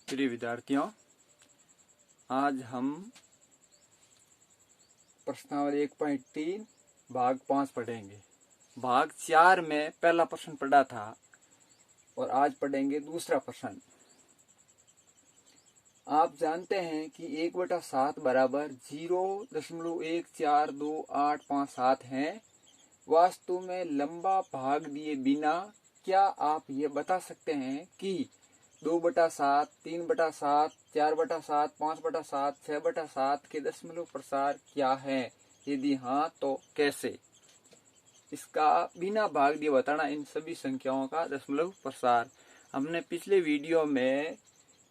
प्रिय विद्यार्थियों, आज हम प्रश्नावली 1.3 भाग 5 पढ़ेंगे। भाग 4 में पहला प्रश्न पढ़ा था और आज पढ़ेंगे दूसरा प्रश्न। आप जानते हैं कि 1/7 बराबर 0.14287 है। वास्तु में लंबा भाग दिए बिना क्या आप ये बता सकते हैं कि 2/7, 3/7, 4/7, 5/7, 6/7 के दशमलव प्रसार क्या है? यदि हाँ तो कैसे? इसका बिना भाग दिए बताना इन सभी संख्याओं का दशमलव प्रसार। हमने पिछले वीडियो में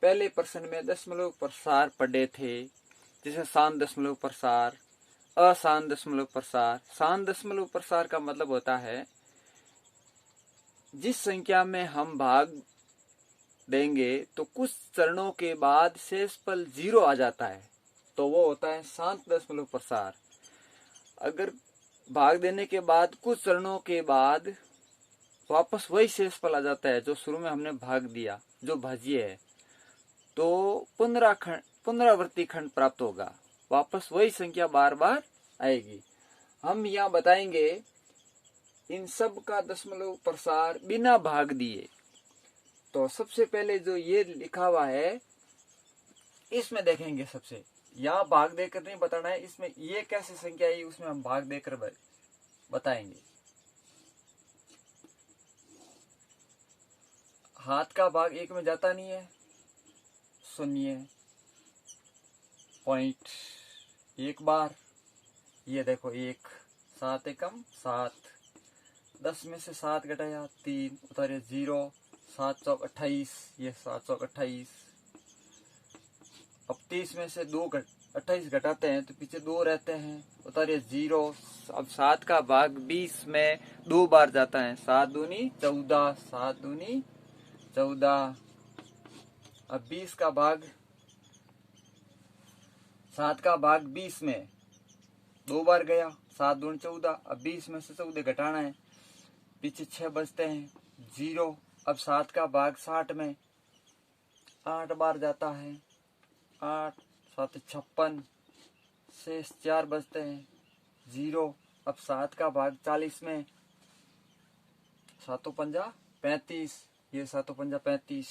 पहले प्रश्न में दशमलव प्रसार पढ़े थे, जैसे शांत दशमलव प्रसार, अशांत दशमलव प्रसार। शांत दशमलव प्रसार का मतलब होता है जिस संख्या में हम भाग देंगे तो कुछ चरणों के बाद शेषफल 0 आ जाता है, तो वो होता है शांत दशमलव प्रसार। अगर भाग देने के बाद कुछ चरणों के बाद वापस वही शेषफल आ जाता है जो शुरू में हमने भाग दिया, जो भाज्य है, तो पुनरावृत्ति खंड प्राप्त होगा। वापस वही संख्या बार बार आएगी। हम यहाँ बताएंगे इन सब का दशमलव प्रसार बिना भाग दिए। तो सबसे पहले जो ये लिखा हुआ है इसमें देखेंगे। सबसे यहाँ भाग देकर नहीं बताना है, इसमें ये कैसी संख्या है उसमें हम भाग देकर बताएंगे। हाथ का भाग 1 में जाता नहीं है, 0.1 बार। ये देखो 1, 7 एकम 7, 10 में से 7 घटाया 3, उतारे 0, 7 चौक 28, ये 7 चौक 28। अब 30 में से 28 घटाते हैं तो पीछे 2 रहते हैं, उतारे 0। अब 7 का भाग 20 में 2 बार जाता है, 7 दूनी 14, 7 दूनी 14। अब 20 का भाग, 7 का भाग 20 में 2 बार गया, 7 दूनी 14। अब 20 में से 14 घटाना है, पीछे 6 बचते हैं, 0। अब 7 का भाग 60 में 8 बार जाता है, 8, 7 56, शेष 4 बचते हैं, 0। अब 7 का भाग 40 में 7 पंजा 35, ये 7 पंजा 35।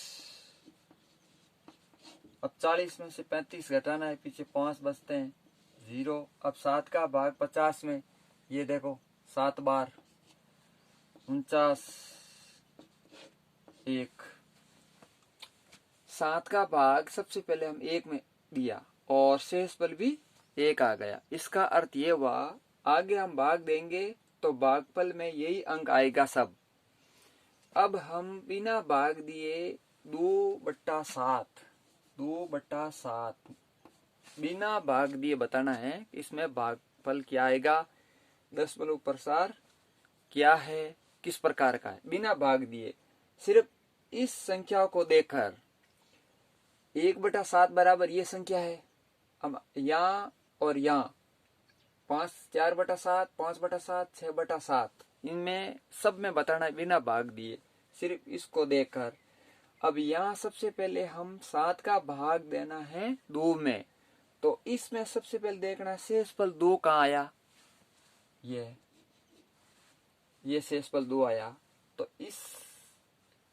अब 40 में से 35 घटाना है, पीछे 5 बचते हैं, 0। अब 7 का भाग 50 में, ये देखो 7 बार, 49, 1। 7 का भाग सबसे पहले हम 1 में दिया और शेषफल भी 1 आ गया। इसका अर्थ ये हुआ आगे हम भाग देंगे तो भागफल में यही अंक आएगा सब। अब हम बिना भाग दिए 2/7 बिना भाग दिए बताना है। इसमें भागफल क्या आएगा, दशमलव प्रसार क्या है, किस प्रकार का है, बिना भाग दिए। सिर्फ इस संख्या को देखकर 1/7 बराबर ये संख्या है। अब यहाँ और यहाँ 4/7, 5/7, 6/7, इनमें सब में बताना है बिना भाग दिए, सिर्फ इसको देखकर। अब यहाँ सबसे पहले हम 7 का भाग देना है 2 में, तो इसमें सबसे पहले देखना है शेषफल 2 कहाँ आया। ये शेषफल 2 आया, तो इस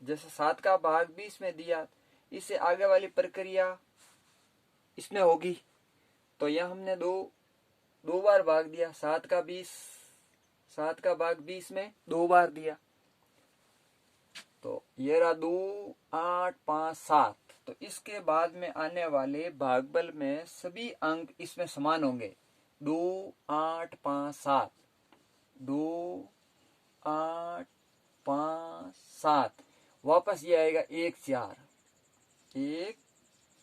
जैसे 7 का भाग 20 में दिया, इससे आगे वाली प्रक्रिया इसमें होगी। तो यहाँ हमने दो बार भाग दिया, 7 का भाग 20 में 2 बार दिया, तो ये रहा 2, 8, 5, 7। तो इसके बाद में आने वाले भागफल में सभी अंक इसमें समान होंगे, 2, 8, 5, 7, 2, 8, 5, 7। वापस ये आएगा 1,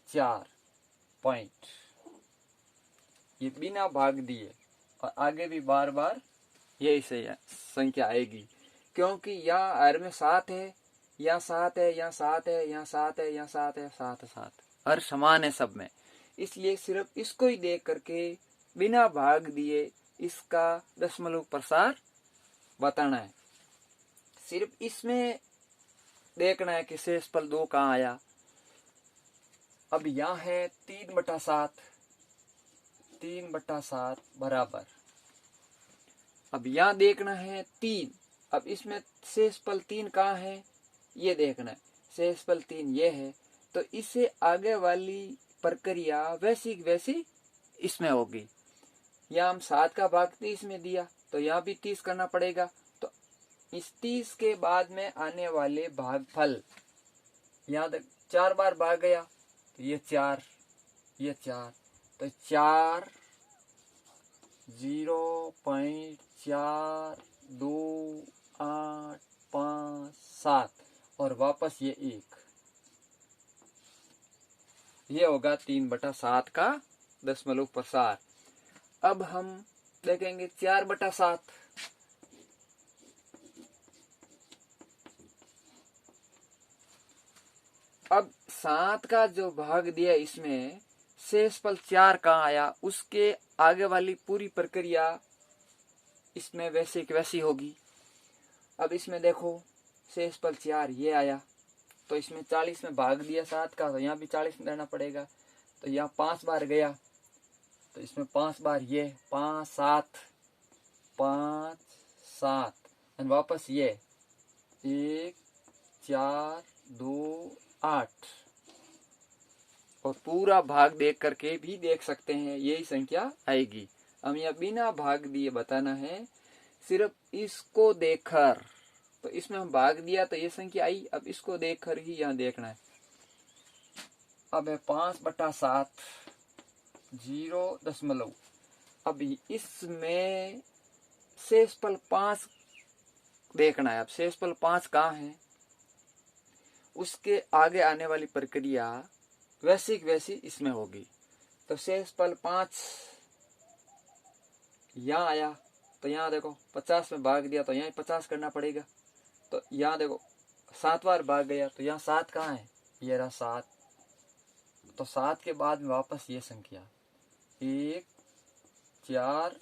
4 पॉइंट, ये बिना भाग दिए। और आगे भी बार बार यही संख्या आएगी, क्योंकि यहाँ हर में 7 है, यहाँ 7 है, यहाँ 7 है, यहाँ 7 है, यहाँ 7 है, 7 7 हर समान है सब में। इसलिए सिर्फ इसको ही देख करके बिना भाग दिए इसका दशमलव प्रसार बताना है। सिर्फ इसमें देखना है कि शेषफल 2 कहाँ आया। अब यहाँ है 3/7, 3/7 बराबर, अब यहाँ देखना है 3। अब इसमें शेषफल 3 कहाँ है ये देखना है, शेषफल 3 ये है, तो इससे आगे वाली प्रक्रिया वैसी वैसी इसमें होगी। यहाँ हम 7 का भाग 30 में दिया तो यहाँ भी 30 करना पड़ेगा। तो इस 30 के बाद में आने वाले भागफल, यहाँ 4 बार भाग गया तो ये 4, ये 4, तो 4 0.428557 और वापस ये 1, ये होगा 3/7 का दशमलव प्रसार। अब हम देखेंगे 4/7, अब 7 का जो भाग दिया इसमें शेषफल 4 कहाँ आया, उसके आगे वाली पूरी प्रक्रिया इसमें वैसे की वैसी होगी। अब इसमें देखो शेषफल 4 ये आया, तो इसमें 40 में भाग दिया 7 का, तो यहाँ भी 40 में देना पड़ेगा। तो यहाँ 5 बार गया तो इसमें 5 बार ये 5 7 5 7 और वापस ये 1 4 2 8 और पूरा भाग देख करके भी देख सकते हैं यही संख्या आएगी। हम यहाँ बिना भाग दिए बताना है, सिर्फ इसको देखकर, तो इसमें हम भाग दिया तो ये संख्या आई, अब इसको देखकर ही यहाँ देखना है। अब है 5/7 0 अब इसमें शेषफल 5 देखना है। अब शेषफल 5 कहाँ है, उसके आगे आने वाली प्रक्रिया वैसी वैसी इसमें होगी। तो शेषफल 5 यहाँ आया तो यहाँ देखो 50 में भाग दिया तो यहाँ 50 करना पड़ेगा। तो यहाँ देखो 7 बार भाग गया तो यहाँ 7 कहाँ है, ये रहा 7। तो 7 के बाद में वापस ये संख्या 1 4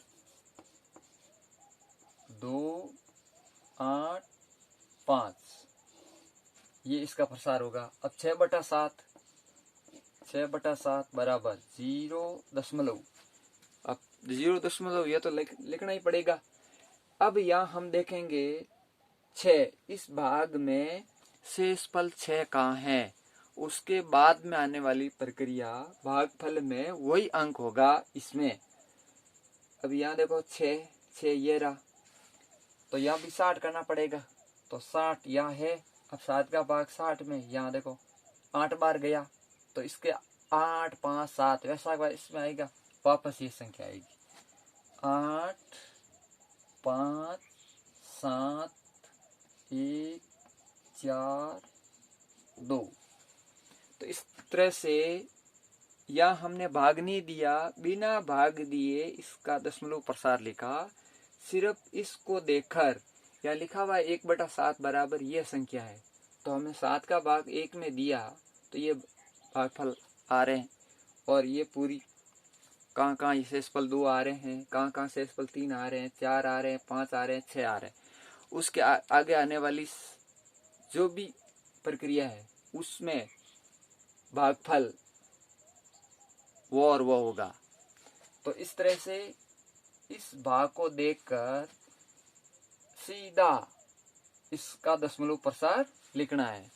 2 8 5, ये इसका प्रसार होगा। अब 6/7, 6/7 बराबर 0 अब 0 ये तो लिखना ही पड़ेगा। अब यहाँ हम देखेंगे 6, इस भाग में शेषफल 6 कहाँ है, उसके बाद में आने वाली प्रक्रिया भागफल में वही अंक होगा इसमें। अब यहाँ देखो 6 ये रहा, तो यहाँ भी 60 करना पड़ेगा। तो 60 यहाँ है, अब 7 का भाग 60 में, यहाँ देखो 8 बार गया तो इसके 8 5 7 वैसा बार इसमें आएगा, वापस ये संख्या आएगी 8 5 7 1 4 2। तो इस तरह से या हमने भाग नहीं दिया, बिना भाग दिए इसका दशमलव प्रसार लिखा, सिर्फ इसको देखकर या लिखा हुआ 1/7 बराबर ये संख्या है। तो हमने 7 का भाग 1 में दिया तो ये भागफल आ रहे हैं, और ये पूरी कहाँ कहाँ शेषफल 2 आ रहे हैं, कहाँ कहाँ शेषफल 3 आ रहे हैं, 4 आ रहे हैं, 5 आ रहे हैं, 6 आ रहे हैं। उसके आगे आने वाली जो भी प्रक्रिया है उसमें भागफल वो और वो होगा। तो इस तरह से इस भाग को देखकर सीधा इसका दशमलव प्रसार लिखना है।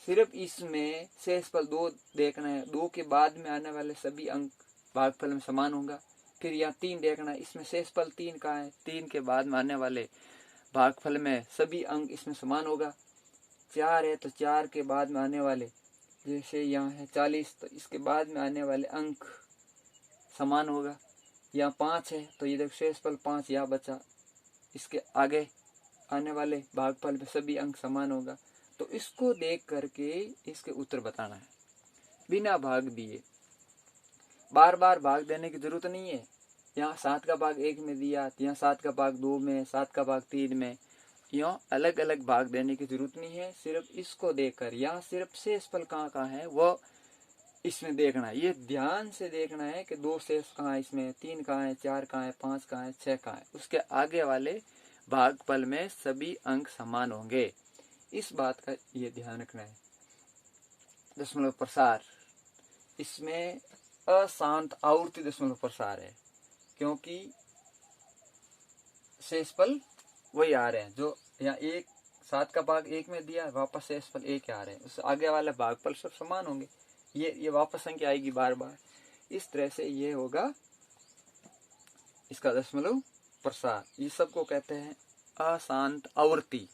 सिर्फ इसमें शेषफल 2 देखना है, 2 के बाद में आने वाले सभी अंक भागफल में समान होगा। फिर यहाँ 3 देखना है, इसमें शेषफल 3 का है, 3 के बाद में आने वाले भागफल में सभी अंक इसमें समान होगा। 4 है तो 4 के बाद में आने वाले, जैसे यहाँ है 40 तो इसके बाद में आने वाले अंक समान होगा। यहाँ 5 है तो ये देखो शेषफल 5 यहाँ बचा, इसके आगे आने वाले भागफल में सभी अंक समान होगा। तो इसको देख करके इसके उत्तर बताना है बिना भाग दिए। बार बार भाग देने की जरूरत नहीं है। यहाँ 7 का भाग 1 में दिया, यहाँ 7 का भाग 2 में, 7 का भाग 3 में, यहाँ अलग अलग भाग देने की जरूरत नहीं है। सिर्फ इसको देखकर यहाँ सिर्फ शेषफल कहाँ कहाँ है वो इसमें देखना है। ये ध्यान से देखना है कि 2 शेष कहाँ है, इसमें 3 कहाँ है, 4 कहाँ है, 5 कहाँ है, 6 कहाँ है। उसके आगे वाले भागफल में सभी अंक समान होंगे, इस बात का ये ध्यान रखना है। दशमलव प्रसार इसमें अशांत आवर्ती दशमलव प्रसार है, क्योंकि शेषफल वही आ रहे हैं जो यहाँ 7 का भाग 1 में दिया, वापस शेषफल 1 आ रहे हैं, उससे आगे वाले भागफल सब समान होंगे, ये वापस संख्या आएगी बार बार। इस तरह से ये होगा इसका दशमलव प्रसार। ये सबको कहते हैं अशांत आवर्ती।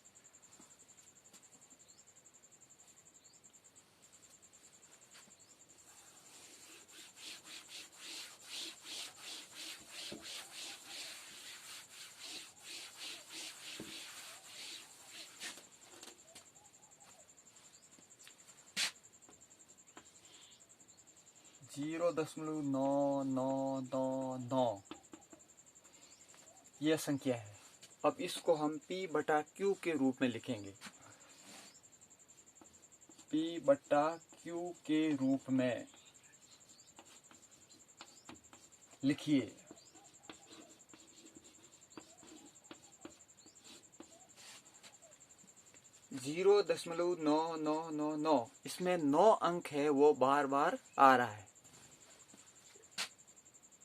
जीरो 0.9999 यह संख्या है। अब इसको हम P बटा Q के रूप में लिखेंगे। P बटा Q के रूप में लिखिए। जीरो 0.9999 इसमें 9 अंक है, वो बार बार आ रहा है,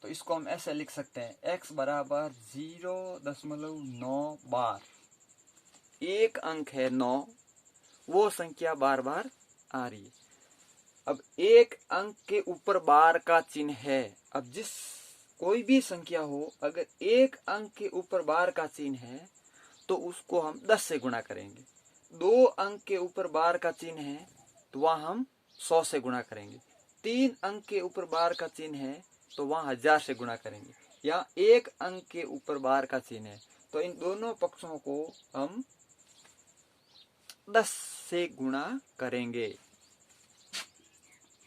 तो इसको हम ऐसे लिख सकते हैं x बराबर 0.9 बार। एक अंक है 9, वो संख्या बार बार आ रही है। अब एक अंक के ऊपर बार का चिन्ह है। अब जिस कोई भी संख्या हो, अगर एक अंक के ऊपर बार का चिन्ह है तो उसको हम 10 से गुणा करेंगे। 2 अंक के ऊपर बार का चिन्ह है तो वहां हम 100 से गुणा करेंगे। 3 अंक के ऊपर बार का चिन्ह है तो वहां 1000 से गुणा करेंगे। या 1 अंक के ऊपर बार का चिन्ह है तो इन दोनों पक्षों को हम 10 से गुणा करेंगे।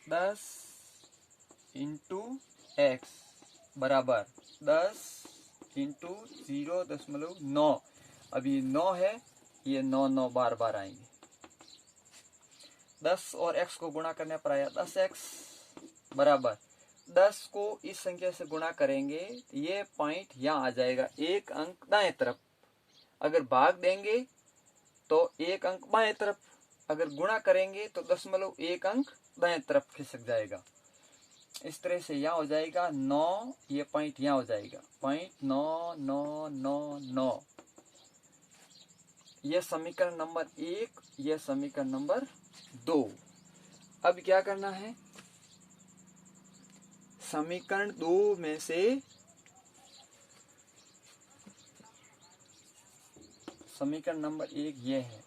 10 इंटू एक्स बराबर 10 इंटू 0.9। अब ये 9 है, ये 9 बार बार आएंगे। 10 और x को गुणा करने पर आया 10x बराबर 10 को इस संख्या से गुणा करेंगे, ये पॉइंट यहाँ आ जाएगा, एक अंक दाएं तरफ। अगर भाग देंगे तो एक अंक बाएं तरफ, अगर गुणा करेंगे तो 1 अंक दाएं तरफ खिसक जाएगा। इस तरह से यहाँ हो जाएगा 9, ये पॉइंट यहाँ हो जाएगा, पॉइंट 9999। यह समीकरण नंबर 1, यह समीकरण नंबर 2। अब क्या करना है, समीकरण 2 में से समीकरण नंबर 1 ये है।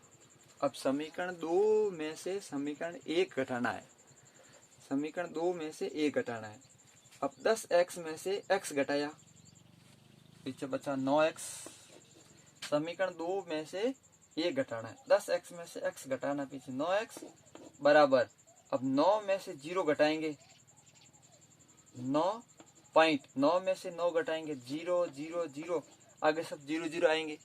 अब समीकरण 2 में से समीकरण 1 घटाना है। समीकरण 2 में से 1 घटाना है। अब 10x में से x घटाया, पीछे बचा 9x। समीकरण 2 में से 1 घटाना है। 10x में से x घटाना, पीछे 9x बराबर। अब 9 में से 0 घटाएंगे, 9 में से 9 घटाएंगे 0 0 0, आगे सब 0 0 आएंगे।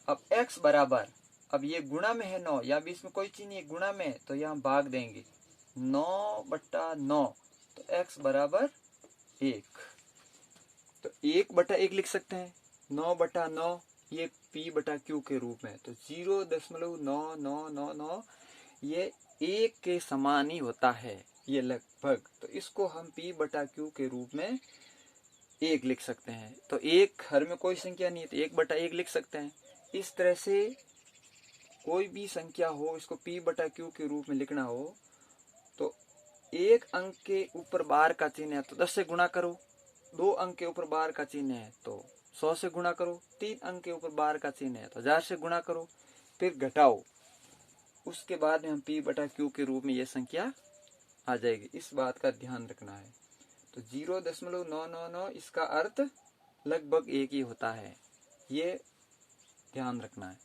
अब x बराबर, अब ये गुणा में है 9, या भी इसमें कोई चीज नहीं है, गुणा में, तो यहाँ भाग देंगे 9/9, तो x बराबर 1। तो 1/1 लिख सकते हैं। 9/9 ये P बटा Q के रूप में, तो 0.9999 ये 1 के समान ही होता है, ये लगभग। तो इसको हम P बटा Q के रूप में 1 लिख सकते हैं। तो 1 हर में कोई संख्या नहीं है तो 1/1 लिख सकते हैं। इस तरह से कोई भी संख्या हो, इसको P बटा Q के रूप में लिखना हो तो 1 अंक के ऊपर बार का चिन्ह है तो 10 से गुणा करो, 2 अंक के ऊपर बार का चिन्ह है तो 100 से गुणा करो, 3 अंक के ऊपर बार का चिन्ह है तो 1000 से गुणा करो, फिर घटाओ, उसके बाद में हम P बटा Q के रूप में ये संख्या आ जाएगी। इस बात का ध्यान रखना है। तो 0.999 इसका अर्थ लगभग 1 ही होता है, ये ध्यान रखना है।